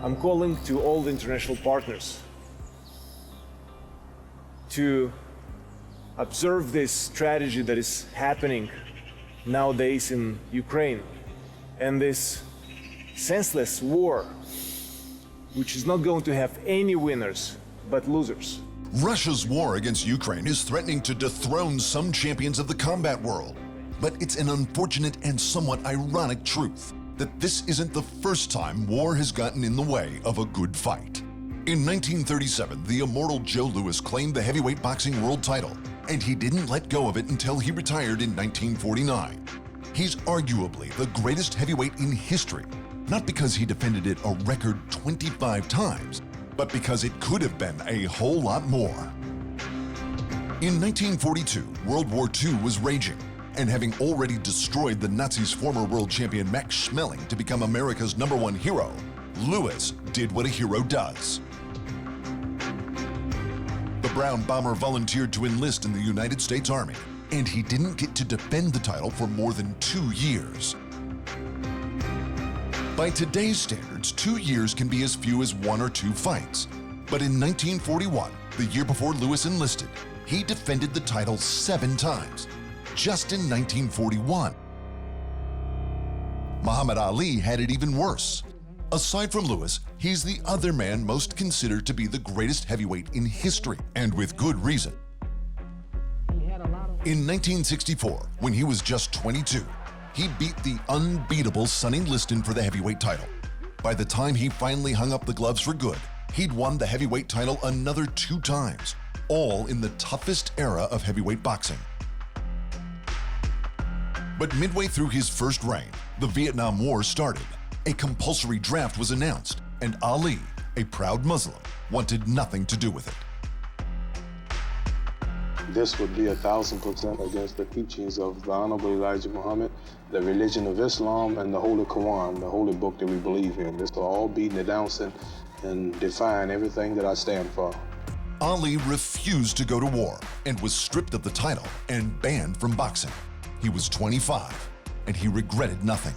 I'm calling to all the international partners to observe this strategy that is happening nowadays in Ukraine and this senseless war, which is not going to have any winners but losers. Russia's war against Ukraine is threatening to dethrone some champions of the combat world. But it's an unfortunate and somewhat ironic truth that this isn't the first time war has gotten in the way of a good fight. In 1937, the immortal Joe Louis claimed the heavyweight boxing world title, and he didn't let go of it until he retired in 1949. He's arguably the greatest heavyweight in history, not because he defended it a record 25 times, but because it could have been a whole lot more. In 1942, World War II was raging, and having already destroyed the Nazis' former world champion Max Schmeling to become America's #1 hero, Louis did what a hero does. The Brown Bomber volunteered to enlist in the United States Army, and he didn't get to defend the title for more than 2 years. By today's standards, 2 years can be as few as 1 or 2 fights. But in 1941, the year before Louis enlisted, he defended the title 7 times. Just in 1941. Muhammad Ali had it even worse. Aside from Louis, he's the other man most considered to be the greatest heavyweight in history, and with good reason. In 1964, when he was just 22, he beat the unbeatable Sonny Liston for the heavyweight title. By the time he finally hung up the gloves for good, he'd won the heavyweight title another 2 times, all in the toughest era of heavyweight boxing. But midway through his first reign, the Vietnam War started. A compulsory draft was announced, and Ali, a proud Muslim, wanted nothing to do with it. This would be 1,000% against the teachings of the Honorable Elijah Muhammad, the religion of Islam, and the Holy Quran, the holy book that we believe in. This will all be denouncing and defying everything that I stand for. Ali refused to go to war and was stripped of the title and banned from boxing. He was 25, and he regretted nothing.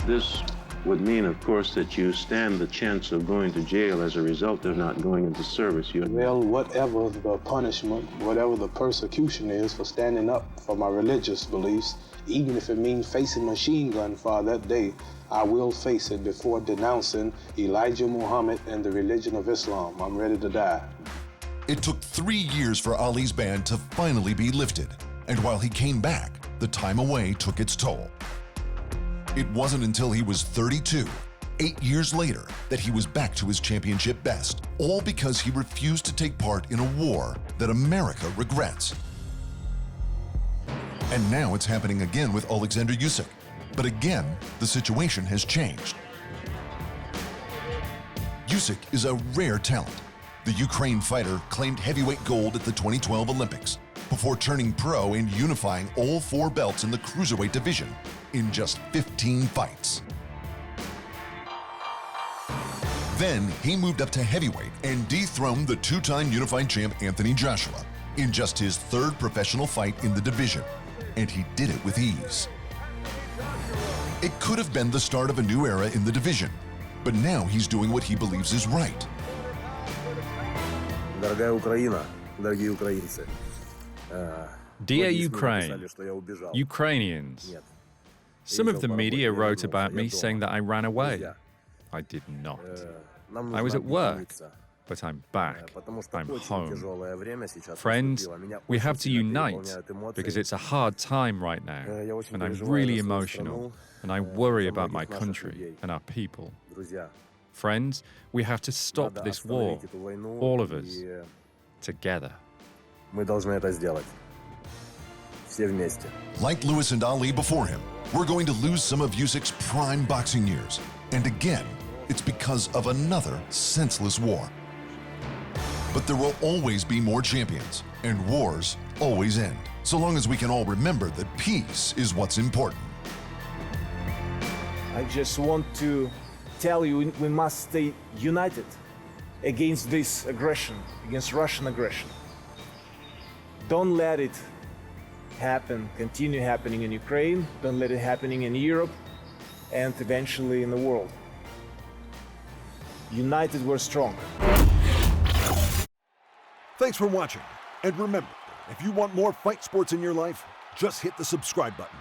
This would mean, of course, that you stand the chance of going to jail as a result of not going into service. Well, whatever the punishment, whatever the persecution is for standing up for my religious beliefs, even if it means facing machine gun fire that day, I will face it before denouncing Elijah Muhammad and the religion of Islam. I'm ready to die. It took 3 years for Ali's ban to finally be lifted, and while he came back, the time away took its toll. It wasn't until he was 32, 8 years later, that he was back to his championship best, all because he refused to take part in a war that America regrets. And now it's happening again with Oleksandr Usyk. But again, the situation has changed. Usyk is a rare talent. The Ukraine fighter claimed heavyweight gold at the 2012 Olympics before turning pro and unifying all 4 belts in the cruiserweight division in just 15 fights. Then he moved up to heavyweight and dethroned the 2-time unified champ Anthony Joshua in just his 3rd professional fight in the division, and he did it with ease. It could have been the start of a new era in the division, but now he's doing what he believes is right. Дорогая Украина, дорогие украинцы. Dear Ukraine, Ukrainians, some of the media wrote about me saying that I ran away. I did not. I was at work, but I'm back. I'm home. Friends, we have to unite because it's a hard time right now, and I'm really emotional, and I worry about my country and our people. Friends, we have to stop this war, all of us, together. Like Louis and Ali before him, we're going to lose some of Usyk's prime boxing years. And again, it's because of another senseless war. But there will always be more champions, and wars always end, so long as we can all remember that peace is what's important. I just want to tell you, we must stay united against this aggression, against Russian aggression. Don't let it happen, continue happening in Ukraine, don't let it happening in Europe, and eventually in the world. United we're strong. Thanks for watching. And remember, if you want more fight sports in your life, just hit the subscribe button.